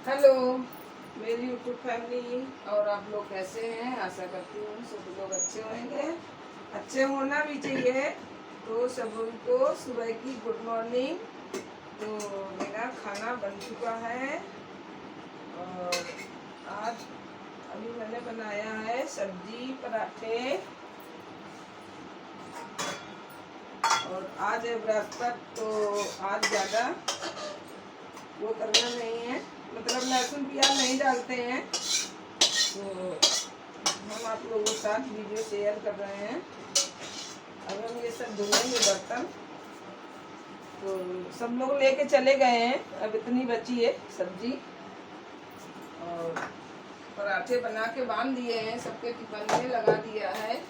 Hello मेरी YouTube family, और आप लोग कैसे हैं। आशा करती हूँ सब लोग अच्छे होंगे, अच्छे होना भी चाहिए। तो सब को सुबह की गुड मॉर्निंग। तो मेरा खाना बन चुका है और आज अभी मैंने बनाया है सब्जी पराठे। और आज है बृहस्पति, तो आज ज़्यादा वो करना नहीं है, मतलब लहसुन प्याज नहीं डालते हैं। तो हम आप लोगों के साथ वीडियो शेयर कर रहे हैं। अब हम ये सब धुलेंगे बर्तन। तो सब लोग लेके चले गए हैं, अब इतनी बची है सब्जी। और पराठे बना के बांध दिए हैं, सबके टिफिन में लगा दिया है।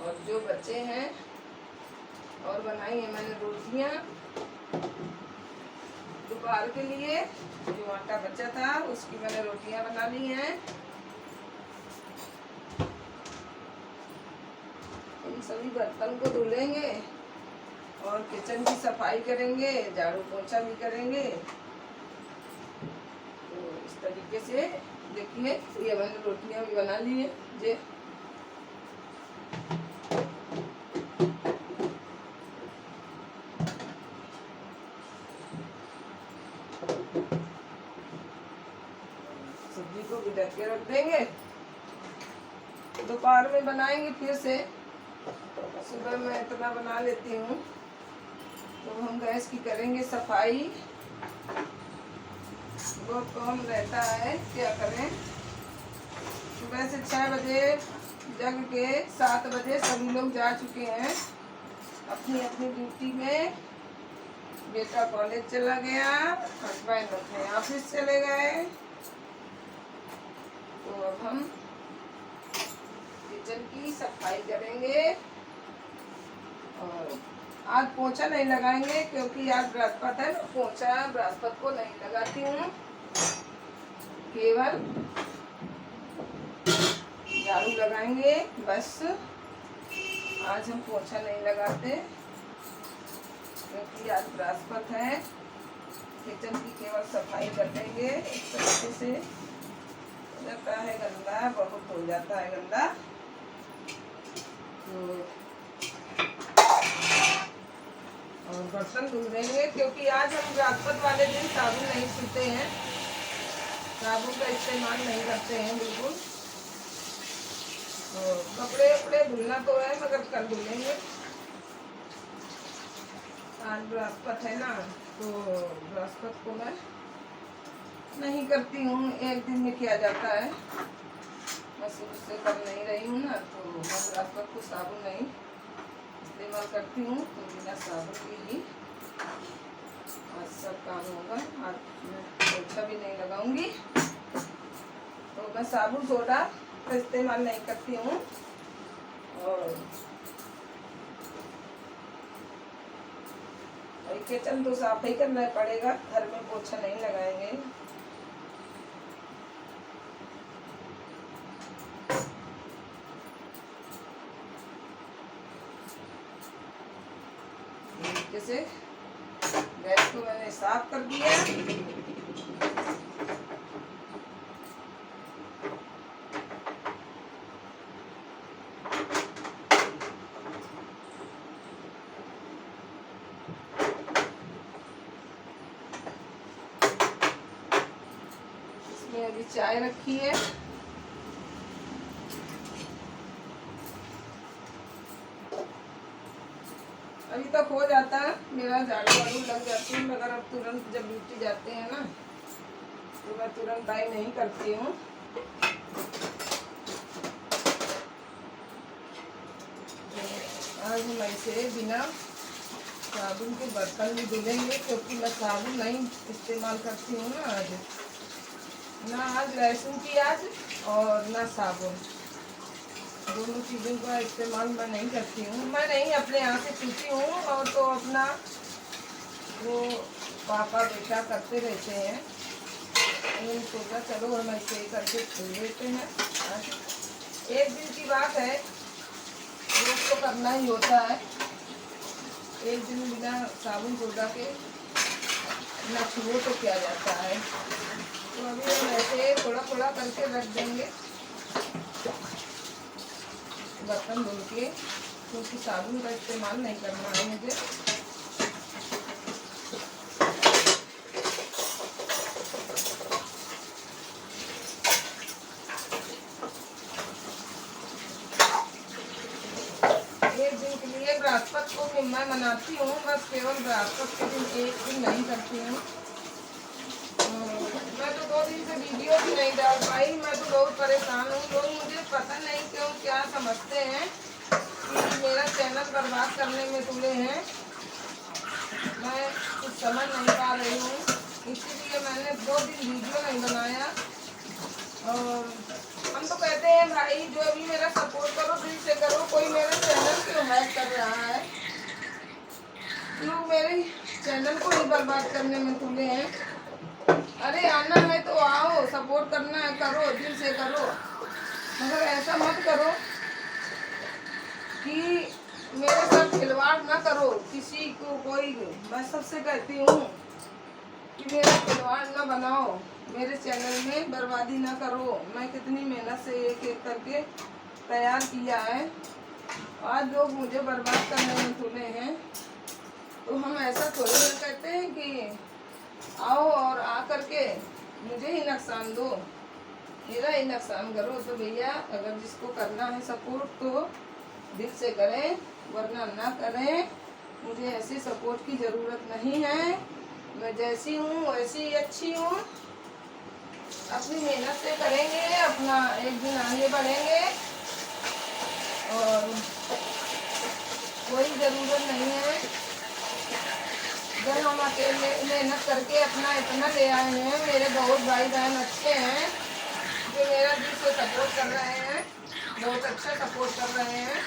और जो बच्चे हैं और बनाई है मैंने रोटियां दोपहर के लिए। जो आटा बचा था उसकी मैंने रोटियां बना ली हैं। इन सभी बर्तन को धुलेंगे और किचन की सफाई करेंगे, झाड़ू पोछा भी करेंगे। तो इस तरीके से देखिए, ये मैंने रोटियां भी बना ली है। जे सब्जी को भी ढक के रख देंगे, दोपहर में बनाएंगे फिर से। सुबह मैं इतना बना लेती हूँ। तो हम गैस की करेंगे सफाई, बहुत कम रहता है, क्या करें। सुबह से 6 बजे जग के 7 बजे सभी लोग जा चुके हैं अपनी अपनी ड्यूटी में। बेटा कॉलेज चला गया, हस्बैंड अपने ऑफिस चले गए। तो अब हम किचन की सफाई करेंगे। और आज पोछा नहीं लगाएंगे क्योंकि आज बृहस्पति है। पोछा बृहस्पति को नहीं लगाती हूँ, केवल झाड़ू लगाएंगे बस। आज हम पोछा नहीं लगाते क्योंकि आज बृहस्पति है। किचन की केवल सफाई कर देंगे। इस तरीके से जाता है गंदा, बहुत हो जाता है गंदा। तो और बर्तन धुल देंगे क्योंकि आज हम बृहस्पति वाले दिन साबुन नहीं छूते हैं, साबुन का इस्तेमाल नहीं करते हैं बिल्कुल। तो कपड़े वपड़े धुलना तो है मगर कल धुलेंगे। आज बृहस्पति है ना, तो बृहस्पति को मैं नहीं करती हूँ। एक दिन में किया जाता है, मैं शुरू से कर नहीं रही हूँ ना। तो मैं बृहस्पति को साबुन नहीं इस्तेमाल करती हूँ। तो बिना साबुन के ही आज सब काम होगा। आज मैं पोछा भी नहीं लगाऊंगी। तो मैं साबुन सोडा का इस्तेमाल नहीं करती हूँ। और किचन तो साफ ही करना पड़ेगा, घर में पोछा नहीं लगाएंगे। जैसे गैस को मैंने साफ कर दिया। इसमें अभी चाय रखी है। अभी तक हो जाता है मेरा, झाड़ू वाड़ू लग जाती है। मगर अब तुरंत जब ड्यूटी जाते हैं ना, तो मैं तुरंत टाइम नहीं करती हूँ। आज हम ऐसे बिना साबुन के बर्तन भी धुलेंगे क्योंकि मैं साबुन नहीं इस्तेमाल करती हूँ ना आज। ना आज लहसुन प्याज और ना साबुन, दोनों चीज़ों का इस्तेमाल मैं नहीं करती हूँ। मैं नहीं अपने यहाँ से पीती हूँ, और तो अपना वो पापा बेटा करते रहते हैं। उन्होंने सोचा चलो हम ऐसे ही करके छोड़ देते हैं। आज एक दिन की बात है, रोज तो करना ही होता है। एक दिन बिना साबुन सोडा के न छुओ तो किया जाता है। तो अभी हम ऐसे थोड़ा थोड़ा करके रख देंगे बर्तन धुल के, क्योंकि साबुन का इस्तेमाल नहीं करना है मुझे। एक दिन के लिए बृहस्पति को मैं मनाती हूँ, बस केवल बृहस्पति के दिन एक दिन नहीं करती हूँ। मैं तो 2 दिन से वीडियो भी नहीं डाल पाई, मैं तो बहुत परेशान हूँ। लोग मुझे पता नहीं क्यों क्या समझते हैं कि मेरा चैनल बर्बाद करने में तुले हैं। मैं कुछ समझ नहीं पा रही हूँ, इसीलिए मैंने 2 दिन वीडियो नहीं बनाया। और हम तो कहते हैं भाई जो भी मेरा सपोर्ट करो दिल से करो, कोई मेरे चैनल क्यों हैक कर रहा है? लोग मेरे चैनल को ही बर्बाद करने में तुले हैं। अरे आना है तो आओ, सपोर्ट करना है करो, दिल से करो, मगर ऐसा मत करो कि मेरे साथ खिलवाड़ ना करो किसी को। कोई मैं सबसे कहती हूँ कि मेरा खिलवाड़ ना बनाओ, मेरे चैनल में बर्बादी ना करो। मैं कितनी मेहनत से एक एक करके तैयार किया है, आज लोग मुझे बर्बाद करने में तुले हैं। तो हम ऐसा थोड़ी ना कहते हैं कि आओ और आ करके मुझे ही नुकसान दो, मेरा ही नुकसान करो। तो भैया अगर जिसको करना है सपोर्ट तो दिल से करें, वरना ना करें। मुझे ऐसी सपोर्ट की ज़रूरत नहीं है, मैं जैसी हूँ वैसी ही अच्छी हूँ। अपनी मेहनत से करेंगे, अपना एक दिन आगे बढ़ेंगे, और कोई ज़रूरत नहीं है। जब हम अकेले मेहनत करके अपना इतना ले आए हैं, मेरे बहुत भाई बहन अच्छे हैं जो मेरा दिल से सपोर्ट कर रहे हैं, बहुत अच्छा सपोर्ट कर रहे हैं,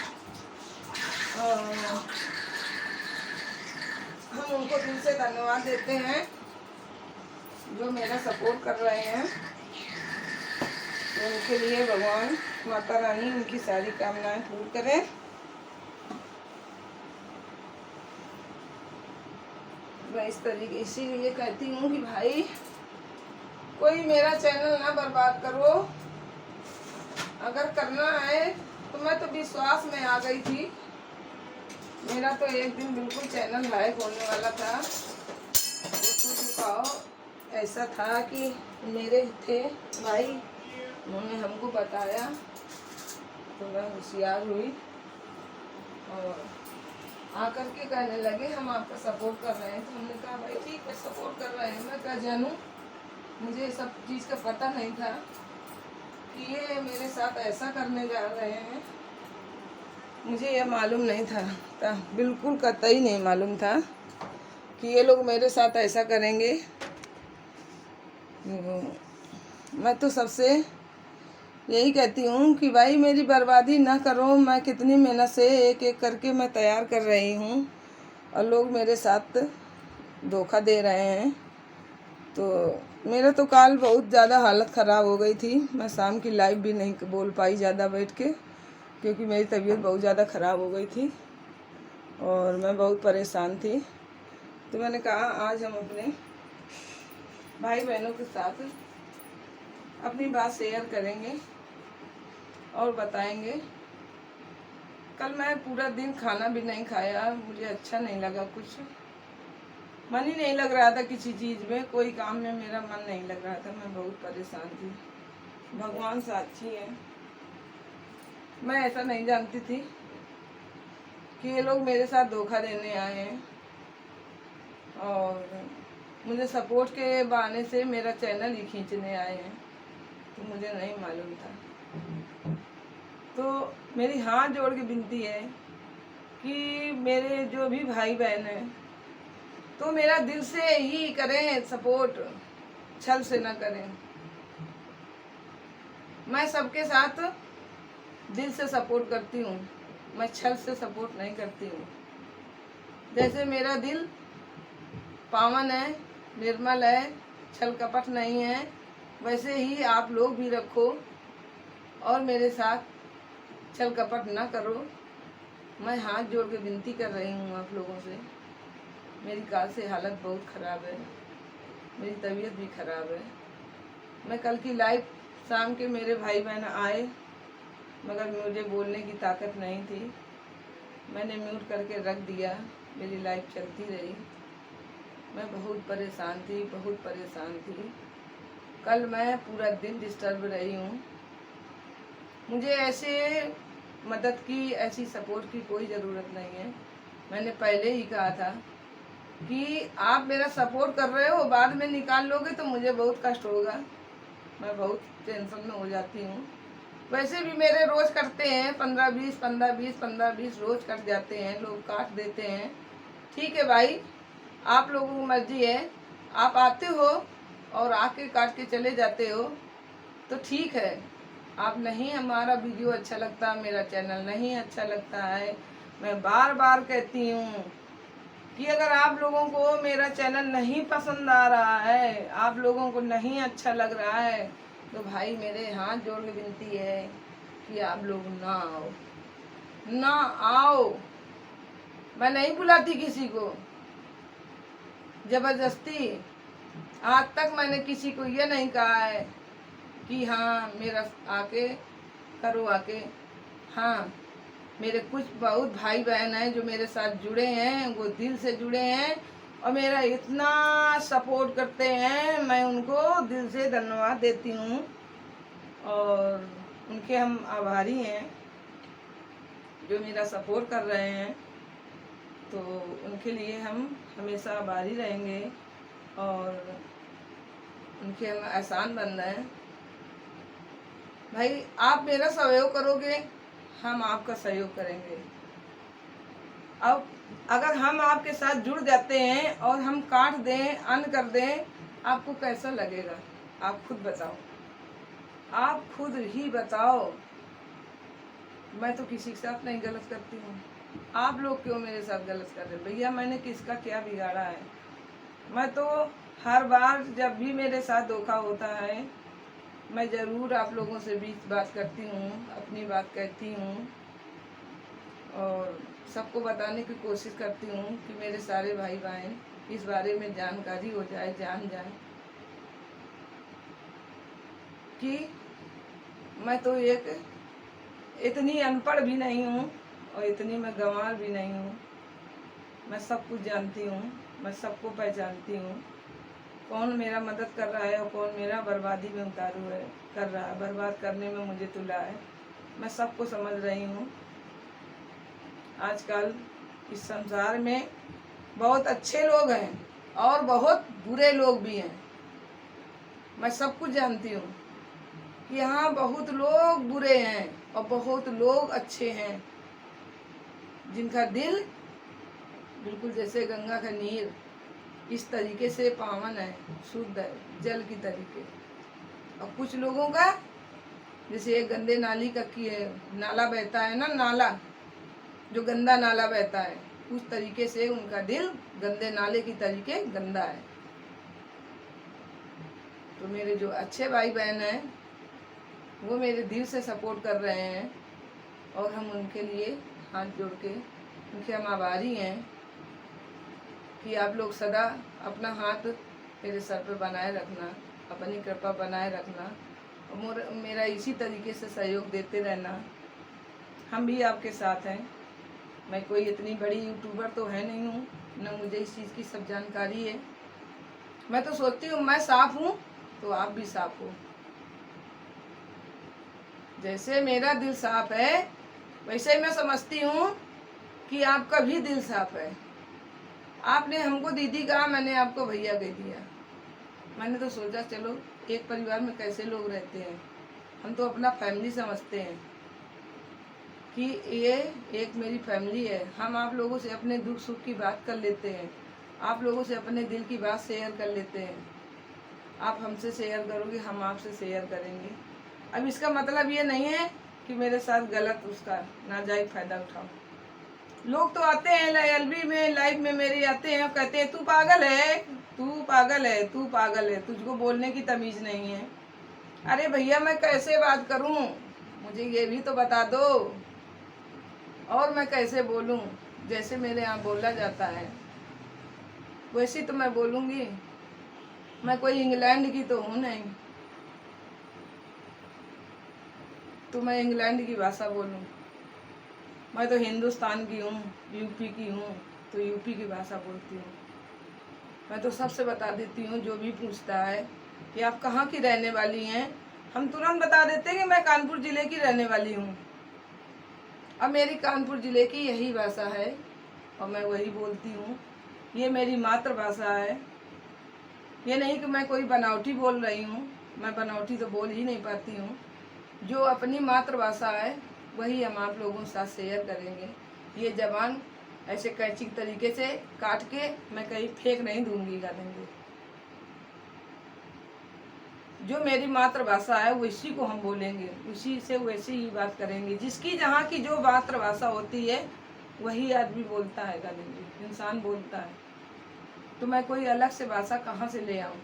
और हम उनको दिल से धन्यवाद देते हैं जो मेरा सपोर्ट कर रहे हैं। तो उनके लिए भगवान माता रानी उनकी सारी कामनाएं पूरी करें। मैं इस तरीके इसीलिए कहती हूँ कि भाई कोई मेरा चैनल ना बर्बाद करो। अगर करना है तो मैं तो विश्वास में आ गई थी, मेरा तो एक दिन बिल्कुल चैनल हैक होने वाला था। तो ऐसा था कि मेरे थे भाई, उन्होंने हमको बताया तो मैं होशियार हुई और आकर के कहने लगे हम आपका सपोर्ट कर रहे हैं। तो हमने कहा भाई ठीक है सपोर्ट कर रहे हैं, मैं क्या जानूँ, मुझे सब चीज़ का पता नहीं था कि ये मेरे साथ ऐसा करने जा रहे हैं। मुझे ये मालूम नहीं था, बिल्कुल कतई नहीं मालूम था कि ये लोग मेरे साथ ऐसा करेंगे। मैं तो सबसे यही कहती हूँ कि भाई मेरी बर्बादी ना करो। मैं कितनी मेहनत से एक एक करके मैं तैयार कर रही हूँ और लोग मेरे साथ धोखा दे रहे हैं। तो मेरा तो काल बहुत ज़्यादा हालत ख़राब हो गई थी, मैं शाम की लाइव भी नहीं बोल पाई ज़्यादा बैठ के, क्योंकि मेरी तबीयत बहुत ज़्यादा ख़राब हो गई थी और मैं बहुत परेशान थी। तो मैंने कहा आज हम अपने भाई बहनों के साथ अपनी बात शेयर करेंगे और बताएंगे। कल मैं पूरा दिन खाना भी नहीं खाया, मुझे अच्छा नहीं लगा, कुछ मन ही नहीं लग रहा था किसी चीज़ में, कोई काम में मेरा मन नहीं लग रहा था, मैं बहुत परेशान थी। भगवान साक्षी है, मैं ऐसा नहीं जानती थी कि ये लोग मेरे साथ धोखा देने आए हैं और मुझे सपोर्ट के बहाने से मेरा चैनल ही खींचने आए हैं। तो मुझे नहीं मालूम था। तो मेरी हाथ जोड़ के विनती है कि मेरे जो भी भाई बहन हैं तो मेरा दिल से ही करें सपोर्ट, छल से ना करें। मैं सबके साथ दिल से सपोर्ट करती हूँ, मैं छल से सपोर्ट नहीं करती हूँ। जैसे मेरा दिल पावन है, निर्मल है, छल कपट नहीं है, वैसे ही आप लोग भी रखो और मेरे साथ छल कपट ना करो। मैं हाथ जोड़ के विनती कर रही हूँ आप लोगों से। मेरी काल से हालत बहुत ख़राब है, मेरी तबीयत भी ख़राब है, मैं कल की लाइव शाम के मेरे भाई बहन आए, मगर मुझे बोलने की ताकत नहीं थी। मैंने म्यूट करके रख दिया, मेरी लाइव चलती रही। मैं बहुत परेशान थी, बहुत परेशान थी। कल मैं पूरा दिन डिस्टर्ब रही हूँ। मुझे ऐसे मदद की, ऐसी सपोर्ट की कोई ज़रूरत नहीं है। मैंने पहले ही कहा था कि आप मेरा सपोर्ट कर रहे हो, बाद में निकाल लोगे तो मुझे बहुत कष्ट होगा। मैं बहुत टेंशन में हो जाती हूँ। वैसे भी मेरे रोज़ कटते हैं 15-20, 15-20, 15-20 रोज़ कट जाते हैं, लोग काट देते हैं। ठीक है भाई, आप लोगों की मर्जी है। आप आते हो और आके काट के चले जाते हो तो ठीक है। आप नहीं, हमारा वीडियो अच्छा लगता, मेरा चैनल नहीं अच्छा लगता है, मैं बार बार कहती हूँ कि अगर आप लोगों को मेरा चैनल नहीं पसंद आ रहा है, आप लोगों को नहीं अच्छा लग रहा है, तो भाई मेरे हाथ जोड़ के विनती है कि आप लोग ना आओ, ना आओ। मैं नहीं बुलाती किसी को जबरदस्ती। आज तक मैंने किसी को ये नहीं कहा है कि हाँ मेरा आके करो आके। हाँ, मेरे कुछ बहुत भाई बहन हैं जो मेरे साथ जुड़े हैं, वो दिल से जुड़े हैं और मेरा इतना सपोर्ट करते हैं, मैं उनको दिल से धन्यवाद देती हूँ और उनके हम आभारी हैं जो मेरा सपोर्ट कर रहे हैं। तो उनके लिए हम हमेशा आभारी रहेंगे और उनके हम एहसान बन रहे हैं। भाई आप मेरा सहयोग करोगे, हम आपका सहयोग करेंगे। अब अगर हम आपके साथ जुड़ जाते हैं और हम काट दें, अन कर दें, आपको कैसा लगेगा? आप खुद बताओ, आप खुद ही बताओ। मैं तो किसी के साथ नहीं गलत करती हूँ, आप लोग क्यों मेरे साथ गलत कर रहे हैं? भैया मैंने किसका क्या बिगाड़ा है? मैं तो हर बार जब भी मेरे साथ धोखा होता है, मैं ज़रूर आप लोगों से बीच बात करती हूँ, अपनी बात कहती हूँ और सबको बताने की कोशिश करती हूँ कि मेरे सारे भाई बहन इस बारे में जानकारी हो जाए, जान जाए कि मैं तो एक इतनी अनपढ़ भी नहीं हूँ और इतनी मैं गंवार भी नहीं हूँ। मैं सब कुछ जानती हूँ, मैं सबको पहचानती हूँ, कौन मेरा मदद कर रहा है और कौन मेरा बर्बादी में उतारू है, कर रहा है, बर्बाद करने में मुझे तुला है। मैं सबको समझ रही हूँ। आजकल इस संसार में बहुत अच्छे लोग हैं और बहुत बुरे लोग भी हैं। मैं सब कुछ जानती हूँ कि हाँ बहुत लोग बुरे हैं और बहुत लोग अच्छे हैं, जिनका दिल बिल्कुल जैसे गंगा का नीर इस तरीके से पावन है, शुद्ध है, जल की तरीके। और कुछ लोगों का जैसे एक गंदे नाली का की है, नाला बहता है ना, नाला जो गंदा नाला बहता है, उस तरीके से उनका दिल गंदे नाले की तरीके गंदा है। तो मेरे जो अच्छे भाई बहन हैं वो मेरे दिल से सपोर्ट कर रहे हैं और हम उनके लिए हाथ जोड़ के उनके हम आभारी हैं कि आप लोग सदा अपना हाथ मेरे सर पर बनाए रखना, अपनी कृपा बनाए रखना और मेरा इसी तरीके से सहयोग देते रहना। हम भी आपके साथ हैं। मैं कोई इतनी बड़ी यूट्यूबर तो है नहीं हूँ, न मुझे इस चीज़ की सब जानकारी है। मैं तो सोचती हूँ मैं साफ हूँ तो आप भी साफ हो। जैसे मेरा दिल साफ है वैसे मैं समझती हूँ कि आपका भी दिल साफ है। आपने हमको दीदी कहा, मैंने आपको भैया कह दिया। मैंने तो सोचा चलो एक परिवार में कैसे लोग रहते हैं, हम तो अपना फैमिली समझते हैं कि ये एक मेरी फैमिली है। हम आप लोगों से अपने दुख सुख की बात कर लेते हैं, आप लोगों से अपने दिल की बात शेयर कर लेते हैं। आप हमसे शेयर करोगे, हम आपसे शेयर करेंगे। अब इसका मतलब ये नहीं है कि मेरे साथ गलत उसका नाजायज फ़ायदा उठाओ। लोग तो आते हैं एलबी में, लाइव में मेरे आते हैं और कहते हैं तू पागल है, तू पागल है, तू पागल है, तुझको बोलने की तमीज़ नहीं है। अरे भैया मैं कैसे बात करूं, मुझे ये भी तो बता दो और मैं कैसे बोलूं। जैसे मेरे यहाँ बोला जाता है वैसे तो मैं बोलूँगी। मैं कोई इंग्लैंड की तो हूँ नहीं तो मैं इंग्लैंड की भाषा बोलूं? मैं तो हिंदुस्तान की हूँ, यूपी की हूँ, तो यूपी की भाषा बोलती हूँ। मैं तो सबसे बता देती हूँ, जो भी पूछता है कि आप कहाँ की रहने वाली हैं, हम तुरंत बता देते हैं कि मैं कानपुर ज़िले की रहने वाली हूँ। अब मेरी कानपुर ज़िले की यही भाषा है और मैं वही बोलती हूँ। ये मेरी मातृभाषा है। ये नहीं कि मैं कोई बनावटी बोल रही हूँ, मैं बनावटी तो बोल ही नहीं पाती हूँ। जो अपनी मातृभाषा है वही हम आप लोगों के साथ शेयर करेंगे। ये ज़बान ऐसे कैंची तरीके से काट के मैं कहीं फेंक नहीं दूंगी गालेंगे। जो मेरी मातृभाषा है उसी को हम बोलेंगे, उसी से वैसी ही बात करेंगे। जिसकी जहाँ की जो मातृभाषा होती है वही आदमी बोलता है गालेंगे, इंसान बोलता है। तो मैं कोई अलग से भाषा कहाँ से ले आऊँ?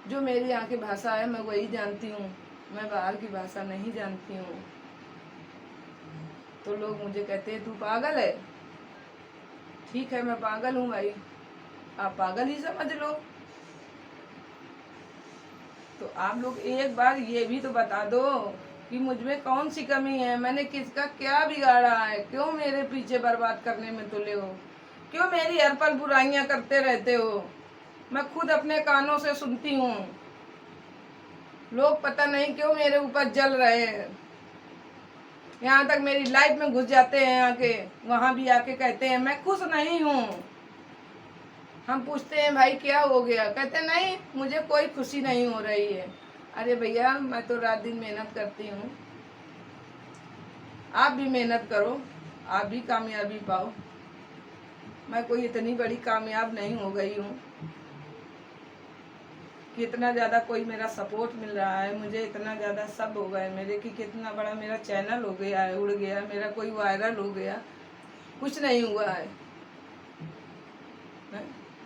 जो मेरी यहाँ की भाषा है मैं वही जानती हूँ, मैं बाहर की भाषा नहीं जानती हूँ। तो लोग मुझे कहते हैं तू पागल है। ठीक है, मैं पागल हूँ भाई, आप पागल ही समझ लो। तो आप लोग एक बार ये भी तो बता दो कि मुझ में कौन सी कमी है, मैंने किसका क्या बिगाड़ा है, क्यों मेरे पीछे बर्बाद करने में तुले हो, क्यों मेरी हर पल बुराइयां करते रहते हो। मैं खुद अपने कानों से सुनती हूँ। लोग पता नहीं क्यों मेरे ऊपर जल रहे हैं, यहाँ तक मेरी लाइफ में घुस जाते हैं आके, वहाँ भी आके कहते हैं मैं खुश नहीं हूँ। हम पूछते हैं भाई क्या हो गया, कहते नहीं मुझे कोई खुशी नहीं हो रही है। अरे भैया मैं तो रात दिन मेहनत करती हूँ, आप भी मेहनत करो, आप भी कामयाबी पाओ। मैं कोई इतनी बड़ी कामयाब नहीं हो गई हूँ कि इतना ज़्यादा कोई मेरा सपोर्ट मिल रहा है, मुझे इतना ज़्यादा सब हो गए मेरे कि कितना बड़ा मेरा चैनल हो गया है, उड़ गया, मेरा कोई वायरल हो गया, कुछ नहीं हुआ है।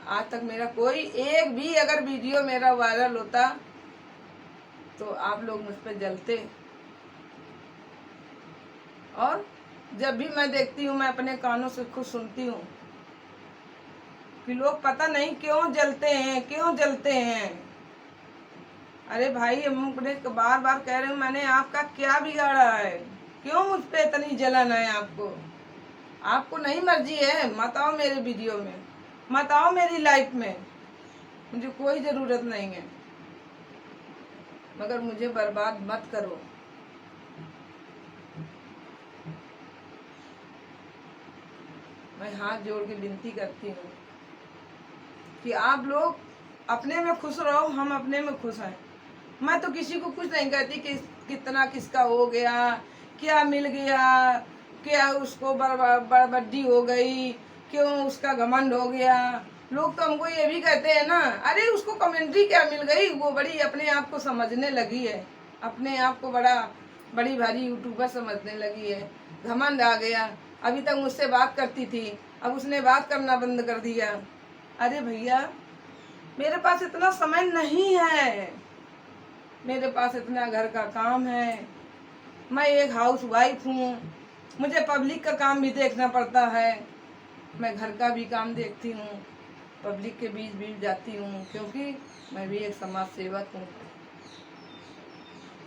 आज तक मेरा कोई एक भी अगर वीडियो मेरा वायरल होता तो आप लोग मुझ पर जलते। और जब भी मैं देखती हूँ मैं अपने कानों से खुद सुनती हूँ कि लोग पता नहीं क्यों जलते हैं, क्यों जलते हैं। अरे भाई हम अपने बार बार कह रहे हूँ, मैंने आपका क्या बिगाड़ा है, क्यों मुझ पे इतनी जलन है आपको? आपको नहीं मर्जी है मत आओ मेरे वीडियो में, मत आओ मेरी लाइफ में, मुझे कोई ज़रूरत नहीं है, मगर मुझे बर्बाद मत करो। मैं हाथ जोड़ के विनती करती हूँ कि आप लोग अपने में खुश रहो, हम अपने में खुश हैं। मैं तो किसी को कुछ नहीं कहती कि कितना किसका हो गया, क्या मिल गया, क्या उसको बड़ी हो गई, क्यों उसका घमंड हो गया। लोग तो हमको ये भी कहते हैं ना, अरे उसको कमेंट्री क्या मिल गई, वो बड़ी अपने आप को समझने लगी है, अपने आप को बड़ी भारी यूट्यूबर समझने लगी है, घमंड आ गया। अभी तक मुझसे बात करती थी, अब उसने बात करना बंद कर दिया। अरे भैया मेरे पास इतना समय नहीं है, मेरे पास इतना घर का काम है, मैं एक हाउस वाइफ हूँ, मुझे पब्लिक का काम भी देखना पड़ता है, मैं घर का भी काम देखती हूँ, पब्लिक के बीच बीच जाती हूँ, क्योंकि मैं भी एक समाज सेवक हूँ।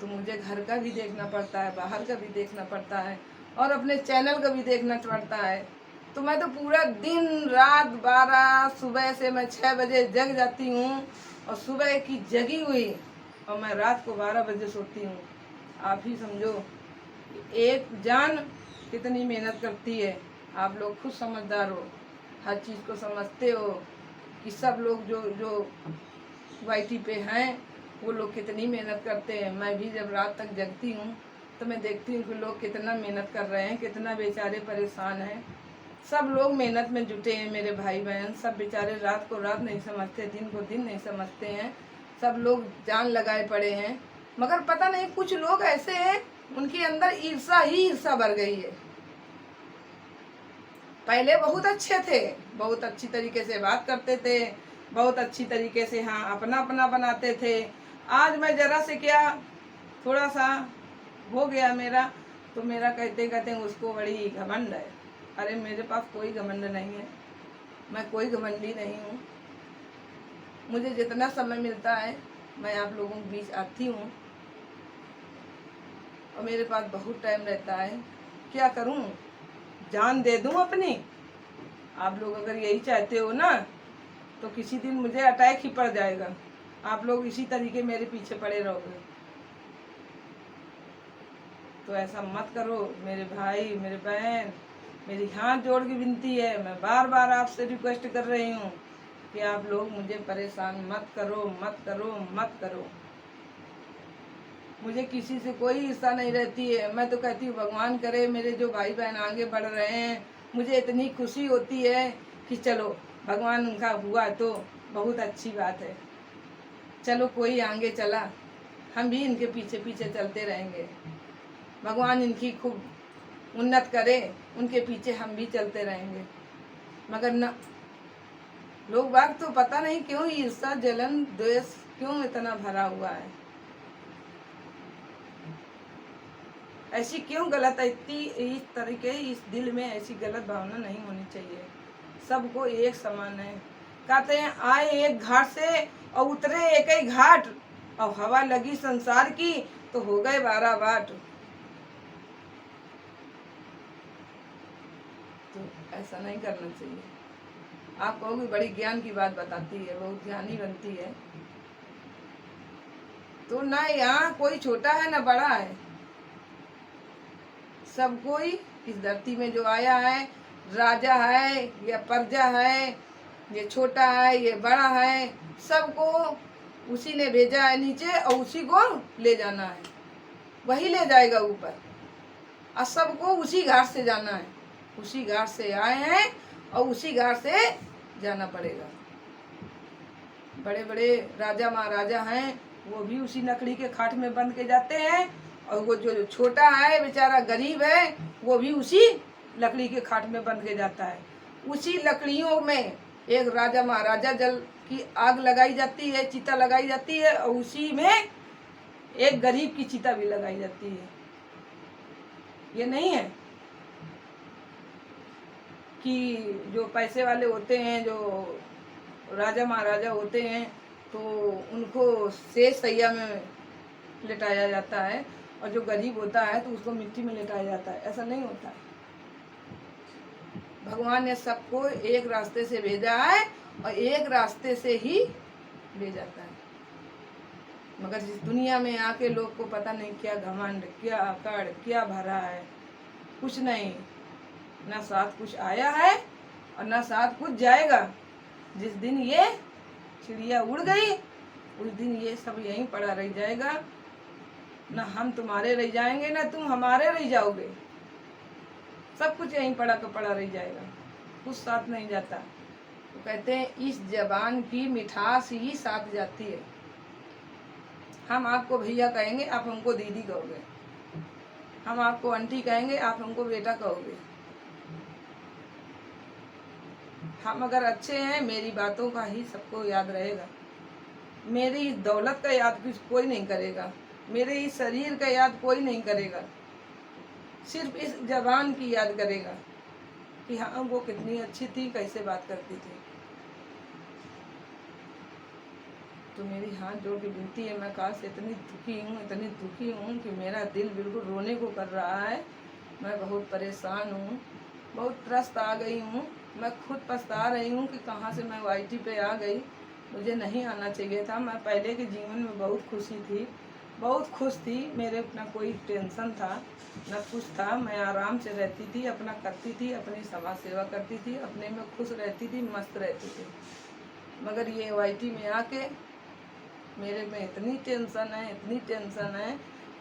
तो मुझे घर का भी देखना पड़ता है, बाहर का भी देखना पड़ता है, और अपने चैनल का भी देखना पड़ता है। तो मैं तो पूरा दिन रात 12 सुबह से मैं 6 बजे जग जाती हूँ, और सुबह की जगी हुई और मैं रात को 12 बजे सोती हूँ। आप ही समझो एक जान कितनी मेहनत करती है। आप लोग खुद समझदार हो, हर चीज़ को समझते हो कि सब लोग जो वाईटी पे हैं वो लोग कितनी मेहनत करते हैं। मैं भी जब रात तक जगती हूँ तो मैं देखती हूँ कि लोग कितना मेहनत कर रहे हैं, कितना बेचारे परेशान हैं। सब लोग मेहनत में जुटे हैं, मेरे भाई बहन सब बेचारे रात को रात नहीं समझते, दिन को दिन नहीं समझते हैं, सब लोग जान लगाए पड़े हैं। मगर पता नहीं कुछ लोग ऐसे हैं उनके अंदर ईर्षा ही ईर्षा भर गई है। पहले बहुत अच्छे थे, बहुत अच्छी तरीके से बात करते थे, बहुत अच्छी तरीके से हाँ अपना अपना बनाते थे। आज मैं जरा से क्या थोड़ा सा हो गया मेरा तो मेरा कहते कहते उसको बड़ी घमंड है। अरे मेरे पास कोई घमंड नहीं है, मैं कोई घमंडी नहीं हूँ। मुझे जितना समय मिलता है मैं आप लोगों के बीच आती हूँ और मेरे पास बहुत टाइम रहता है, क्या करूं, जान दे दूं अपनी। आप लोग अगर यही चाहते हो ना तो किसी दिन मुझे अटैक ही पड़ जाएगा, आप लोग इसी तरीके मेरे पीछे पड़े रहोगे। तो ऐसा मत करो मेरे भाई, मेरे बहन, मेरी हाथ जोड़ के विनती है, मैं बार बार आपसे रिक्वेस्ट कर रही हूँ कि आप लोग मुझे परेशान मत करो, मत करो, मत करो। मुझे किसी से कोई ईर्ष्या नहीं रहती है। मैं तो कहती हूँ भगवान करे मेरे जो भाई बहन आगे बढ़ रहे हैं, मुझे इतनी खुशी होती है कि चलो भगवान उनका हुआ तो बहुत अच्छी बात है। चलो कोई आगे चला, हम भी इनके पीछे पीछे चलते रहेंगे। भगवान इनकी खूब उन्नत करे, उनके पीछे हम भी चलते रहेंगे। मगर न, लोग बाग तो पता नहीं क्यों ईर्ष्या जलन द्वेष क्यों इतना भरा हुआ है, ऐसी क्यों गलत, इतनी इस तरीके इस दिल में ऐसी गलत भावना नहीं होनी चाहिए। सबको एक समान है। कहते हैं आए एक घाट से और उतरे एक ही घाट, और हवा लगी संसार की तो हो गए 12 बाट। तो ऐसा नहीं करना चाहिए। आप कहोगे बड़ी ज्ञान की बात बताती है, बहुत ज्ञानी बनती है। तो ना यहाँ कोई छोटा है ना बड़ा है, सब कोई इस धरती में जो आया है, राजा है या प्रजा है, ये छोटा है ये बड़ा है, सबको उसी ने भेजा है नीचे और उसी को ले जाना है, वही ले जाएगा ऊपर। और सबको उसी घाट से जाना है, उसी घाट से आए हैं और उसी घाट से जाना पड़ेगा। बड़े बड़े राजा महाराजा हैं वो भी उसी लकड़ी के खाट में बंध के जाते हैं, और वो जो छोटा है बेचारा गरीब है वो भी उसी लकड़ी के खाट में बंध के जाता है। उसी लकड़ियों में एक राजा महाराजा जल की आग लगाई जाती है, चिता लगाई जाती है, और उसी में एक गरीब की चिता भी लगाई जाती है। ये नहीं है कि जो पैसे वाले होते हैं, जो राजा महाराजा होते हैं, तो उनको शेष सैया में लिटाया जाता है, और जो गरीब होता है तो उसको मिट्टी में लिटाया जाता है। ऐसा नहीं होता है। भगवान ने सबको एक रास्ते से भेजा है और एक रास्ते से ही ले जाता है। मगर इस दुनिया में आके लोग को पता नहीं क्या घमंड, क्या अकड़, क्या भरा है, कुछ नहीं। ना साथ कुछ आया है और ना साथ कुछ जाएगा। जिस दिन ये चिड़िया उड़ गई उस दिन ये सब यहीं पड़ा रह जाएगा। ना हम तुम्हारे रह जाएंगे ना तुम हमारे रह जाओगे, सब कुछ यहीं पड़ा रह जाएगा, कुछ साथ नहीं जाता। तो कहते हैं इस जबान की मिठास ही साथ जाती है। हम आपको भैया कहेंगे आप हमको दीदी कहोगे, हम आपको आंटी कहेंगे आप हमको बेटा कहोगे। हम अगर अच्छे हैं मेरी बातों का ही सबको याद रहेगा, मेरी दौलत का याद कोई नहीं करेगा, मेरे इस शरीर का याद कोई नहीं करेगा, सिर्फ इस जबान की याद करेगा कि हाँ वो कितनी अच्छी थी, कैसे बात करती थी। तो मेरी हाथ जोड़ के विनती है, मैं काश इतनी दुखी हूँ कि मेरा दिल बिल्कुल रोने को कर रहा है। मैं बहुत परेशान हूँ, बहुत त्रस्त आ गई हूँ। मैं खुद पछता रही हूँ कि कहाँ से मैं वाईटी पे आ गई, मुझे नहीं आना चाहिए था। मैं पहले के जीवन में बहुत खुशी थी, बहुत खुश थी, मेरे अपना कोई टेंशन था न कुछ था। मैं आराम से रहती थी, अपना करती थी, अपनी समाज सेवा करती थी, अपने में खुश रहती थी, मस्त रहती थी। मगर ये वाईटी में आके मेरे में इतनी टेंशन है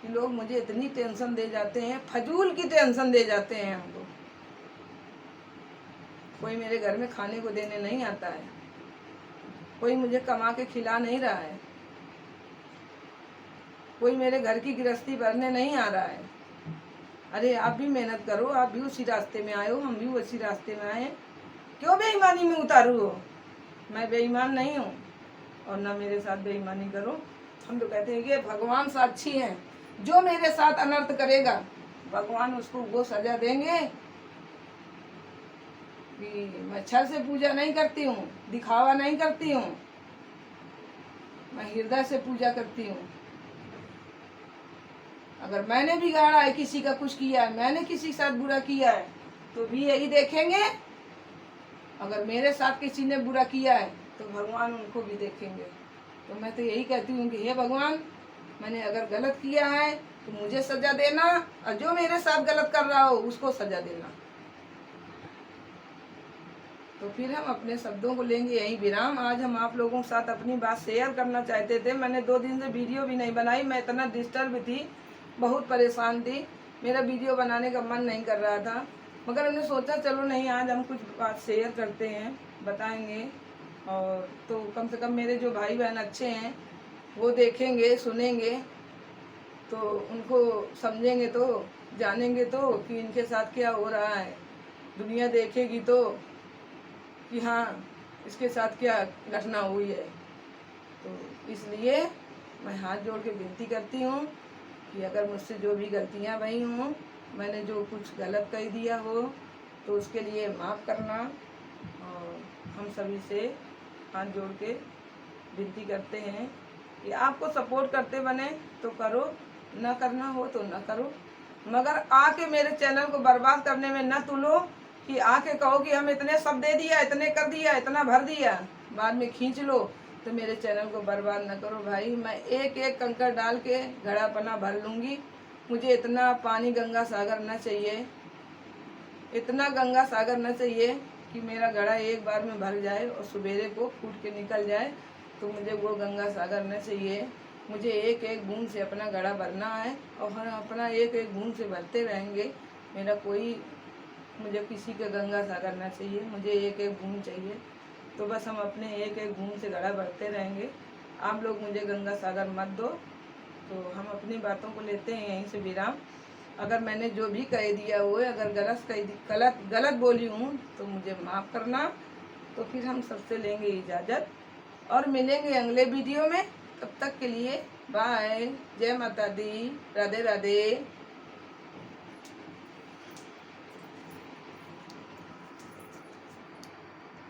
कि लोग मुझे इतनी टेंशन दे जाते हैं, फजूल की टेंशन दे जाते हैं हमको। कोई मेरे घर में खाने को देने नहीं आता है, कोई मुझे कमा के खिला नहीं रहा है, कोई मेरे घर की गृहस्थी भरने नहीं आ रहा है। अरे आप भी मेहनत करो, आप भी उसी रास्ते में आए हो, हम भी उसी रास्ते में आए, क्यों बेईमानी में उतारू हो? मैं बेईमान नहीं हूँ और ना मेरे साथ बेईमानी करो। हम तो कहते हैं कि भगवान साक्षी हैं, जो मेरे साथ अनर्थ करेगा भगवान उसको वो सजा देंगे कि मैं छल से पूजा नहीं करती हूँ, दिखावा नहीं करती हूँ, मैं हृदय से पूजा करती हूँ। अगर मैंने बिगाड़ा है, किसी का कुछ किया है, मैंने किसी के साथ बुरा किया है, तो भी यही देखेंगे। अगर मेरे साथ किसी ने बुरा किया है तो भगवान उनको भी देखेंगे। तो मैं तो यही कहती हूँ कि हे भगवान, मैंने अगर गलत किया है तो मुझे सजा देना, और जो मेरे साथ गलत कर रहा हो उसको सजा देना। तो फिर हम अपने शब्दों को लेंगे यही विराम। आज हम आप लोगों के साथ अपनी बात शेयर करना चाहते थे। मैंने 2 दिन से वीडियो भी नहीं बनाई, मैं इतना डिस्टर्ब थी, बहुत परेशान थी, मेरा वीडियो बनाने का मन नहीं कर रहा था। मगर हमने सोचा चलो नहीं, आज हम कुछ बात शेयर करते हैं, बताएंगे। और तो कम से कम मेरे जो भाई बहन अच्छे हैं वो देखेंगे, सुनेंगे, तो उनको समझेंगे, तो जानेंगे तो कि इनके साथ क्या हो रहा है। दुनिया देखेगी तो कि हाँ, इसके साथ क्या घटना हुई है। तो इसलिए मैं हाथ जोड़ के विनती करती हूँ कि अगर मुझसे जो भी गलतियाँ भई हों, मैंने जो कुछ गलत कह दिया हो, तो उसके लिए माफ़ करना। और हम सभी से हाथ जोड़ के विनती करते हैं कि आपको सपोर्ट करते बने तो करो, न करना हो तो न करो, मगर आके मेरे चैनल को बर्बाद करने में न तुलो कि आके कहो कि हम इतने सब दे दिया, इतने कर दिया, इतना भर दिया, बाद में खींच लो। तो मेरे चैनल को बर्बाद न करो भाई। मैं एक एक कंकड़ डाल के घड़ा पना भर लूँगी। मुझे इतना पानी गंगा सागर न चाहिए, इतना गंगा सागर न चाहिए कि मेरा घड़ा एक बार में भर जाए और सवेरे को फूट के निकल जाए। तो मुझे वो गंगा सागर न चाहिए। मुझे एक एक बूंद से अपना घड़ा भरना है, और हम अपना एक एक बूंद से भरते रहेंगे। मेरा कोई, मुझे किसी का गंगा सागर न चाहिए, मुझे एक एक बूंद चाहिए। तो बस हम अपने एक एक बूंद से घड़ा भरते रहेंगे। आप लोग मुझे गंगा सागर मत दो। तो हम अपनी बातों को लेते हैं यहीं से विराम। अगर मैंने जो भी कह दिया हो, अगर गलत बोली हूँ तो मुझे माफ़ करना। तो फिर हम सबसे लेंगे इजाज़त और मिलेंगे अगले वीडियो में। तब तक के लिए बाय। जय माता दी, राधे राधे।